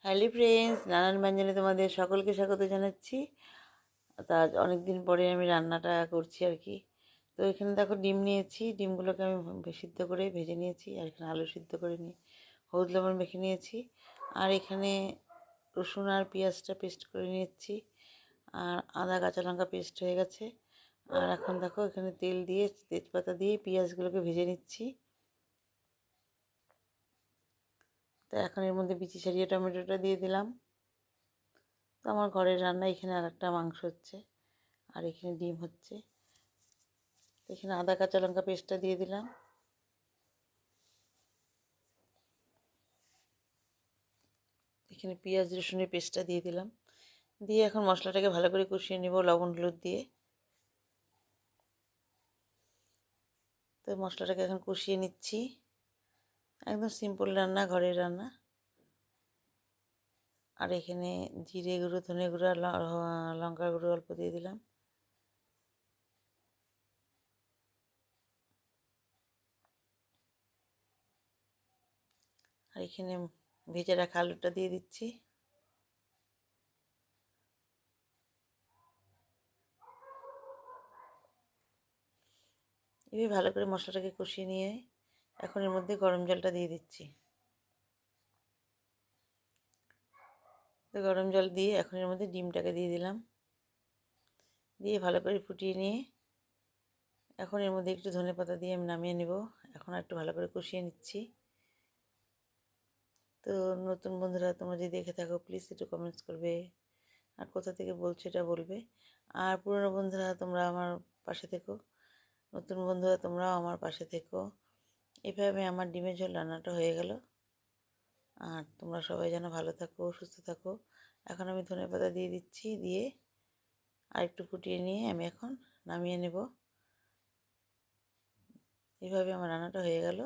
Hello friends, নানান ব্যঞ্জনে তোমাদের সকলকে স্বাগত জানাচ্ছি। তা আজ অনেক দিন পরে আমি রান্নাটা করছি আর কি। তো এখানে দেখো ডিম নিয়েছি, ডিমগুলোকে আমি সিদ্ধ করে ভেজে নিয়েছি। আর এখানে আলু সিদ্ধ করে নিয়ে হলুদ লবণ মেখে নিয়েছি। আর এখানে রসুন আর পেঁয়াজটা পেস্ট করে নিয়েছি। আর আদা কাঁচা লঙ্কা পেস্ট হয়ে গেছে। আর এখন দেখো এখানে তেল দিয়ে তেজপাতা দিয়ে পেঁয়াজগুলোকে ভেজে নিচ্ছি। তো এখন এর মধ্যে বিচি ছাড়িয়ে টমেটোটা দিয়ে দিলাম। তো আমার ঘরের রান্না। এখানে আর একটা মাংস হচ্ছে, আর এখানে ডিম হচ্ছে। এখানে আদা কাঁচা লঙ্কা পেস্টটা দিয়ে দিলাম। এখানে পেঁয়াজ রসুনের পেস্টটা দিয়ে দিলাম। দিয়ে এখন মশলাটাকে ভালো করে কষিয়ে নেব লবণ হলুদ দিয়ে। তো মশলাটাকে এখন কষিয়ে নিচ্ছি। একদম সিম্পল রান্না, ঘরের রান্না। আর এখানে জিরে গুঁড়ো, ধনে গুঁড়ো, লঙ্কার গুঁড়ো অল্প দিয়ে দিলাম। আর এখানে ভেজে রাখা আলুটা দিয়ে দিচ্ছি। এভাবে ভালো করে মশলাটাকে কষিয়ে নিয়ে এখন এর মধ্যে গরম জলটা দিয়ে দিচ্ছি। তো গরম জল দিয়ে এখন এর মধ্যে ডিমটাকে দিয়ে দিলাম। দিয়ে ভালো করে ফুটিয়ে নিয়ে এখন এর মধ্যে একটু ধনেপাতা দিয়ে আমি নামিয়ে নেব। এখন একটু ভালো করে কষিয়ে নিচ্ছি। তো নতুন বন্ধুরা তোমরা যদি দেখে থাকো প্লিজ একটু কমেন্টস করবে, আর কোথা থেকে বলছো এটা বলবে। আর পুরনো বন্ধুরা তোমরা আমার পাশে থেকো, নতুন বন্ধুরা তোমরাও আমার পাশে থেকো। এভাবে আমার ডিমের ঝোল রান্নাটা হয়ে গেল। আর তোমরা সবাই যেন ভালো থাকো, সুস্থ থাকো। এখন আমি ধনেপাতা দিয়ে দিচ্ছি, দিয়ে আর একটু ফুটিয়ে নিয়ে আমি এখন নামিয়ে নেব। এভাবে আমার রান্নাটা হয়ে গেল।